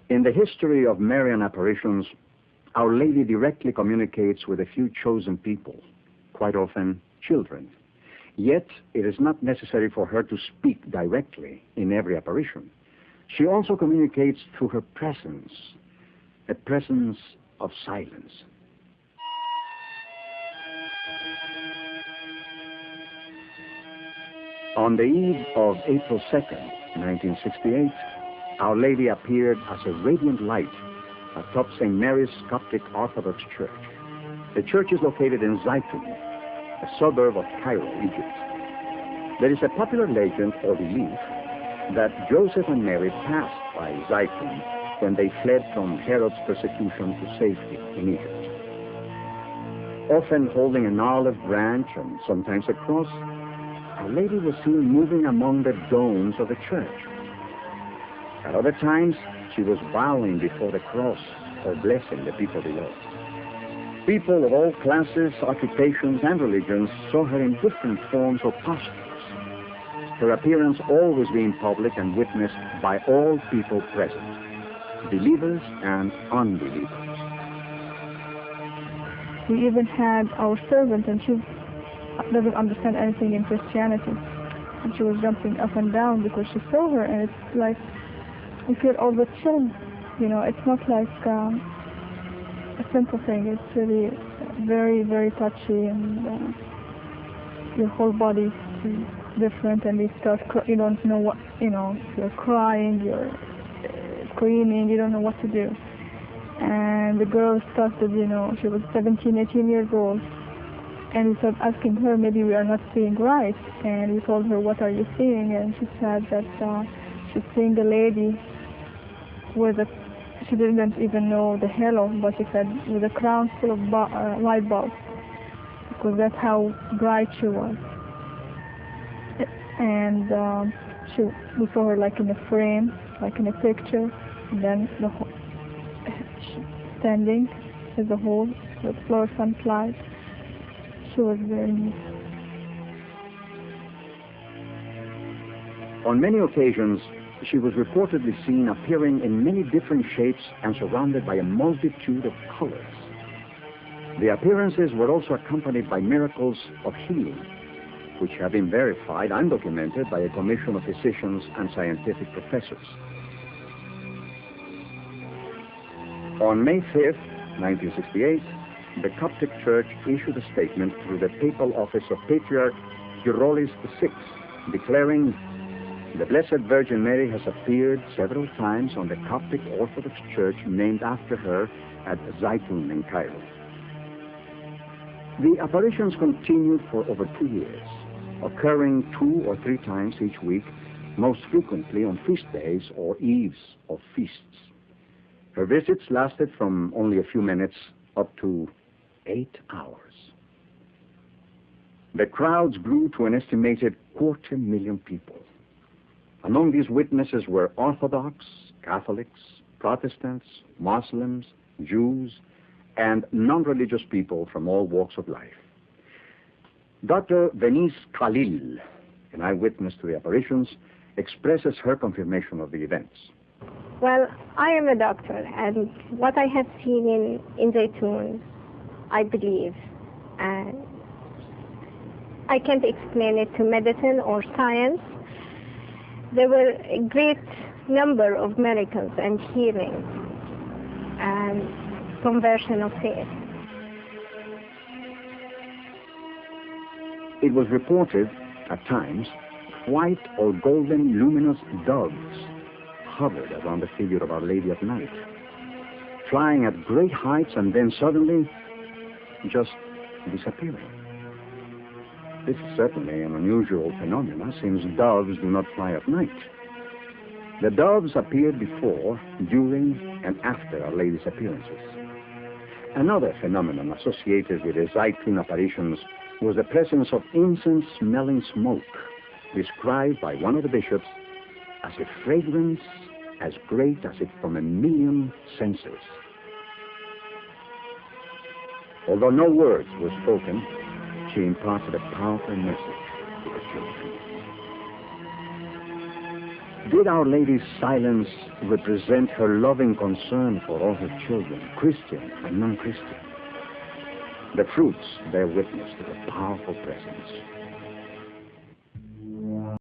In the history of Marian apparitions, Our Lady directly communicates with a few chosen people, quite often children. Yet, it is not necessary for her to speak directly in every apparition. She also communicates through her presence, a presence of silence. On the eve of April 2nd, 1968, Our Lady appeared as a radiant light atop St. Mary's Coptic Orthodox Church. The church is located in Zaytun, a suburb of Cairo, Egypt. There is a popular legend or belief that Joseph and Mary passed by Zaytun when they fled from Herod's persecution to safety in Egypt. Often holding an olive branch and sometimes a cross, Our Lady was seen moving among the domes of the church. At other times, she was bowing before the cross or blessing the people below. People of all classes, occupations, and religions saw her in different forms or postures, her appearance always being public and witnessed by all people present, believers and unbelievers. We even had our servant, and she doesn't understand anything in Christianity. And she was jumping up and down because she saw her, and it's like, you feel all the chill. You know, it's not like a simple thing. It's really very, very touchy, and your whole body is different, and you don't know what, you're crying, you're screaming, you don't know what to do. And the girl started, she was 17, 18 years old, and we started asking her, maybe we are not seeing right. And we told her, what are you seeing? And she said that she's seeing a lady with she didn't even know the halo, but she said with a crown full of light bulbs, because that's how bright she was. And we saw her like in a frame, like in a picture, and then standing as a whole with fluorescent light. She was very neat. On many occasions, she was reportedly seen appearing in many different shapes and surrounded by a multitude of colors. The appearances were also accompanied by miracles of healing, which have been verified and documented by a commission of physicians and scientific professors. On May 5th, 1968, the Coptic Church issued a statement through the papal office of Patriarch Kyrillos VI, declaring, the Blessed Virgin Mary has appeared several times on the Coptic Orthodox Church named after her at Zaytun in Cairo. The apparitions continued for over 2 years, occurring 2 or 3 times each week, most frequently on feast days or eves of feasts. Her visits lasted from only a few minutes up to 8 hours. The crowds grew to an estimated 250,000 people. Among these witnesses were Orthodox, Catholics, Protestants, Muslims, Jews, and non-religious people from all walks of life. Dr. Venice Khalil, an eyewitness to the apparitions, expresses her confirmation of the events. Well, I am a doctor, and what I have seen in Zaytun, I believe. And I can't explain it to medicine or science. There were a great number of miracles and healing and conversion of faith. It was reported, at times, white or golden luminous doves hovered around the figure of Our Lady at night, flying at great heights and then suddenly just disappearing. This is certainly an unusual phenomenon, since doves do not fly at night. The doves appeared before, during, and after Our Lady's appearances. Another phenomenon associated with the Zaytun apparitions was the presence of incense-smelling smoke, described by one of the bishops as a fragrance as great as if from 1,000,000 censers. Although no words were spoken, she imparted a powerful message to the children. Did Our Lady's silence represent her loving concern for all her children, Christian and non-Christian? The fruits bear witness to the powerful presence.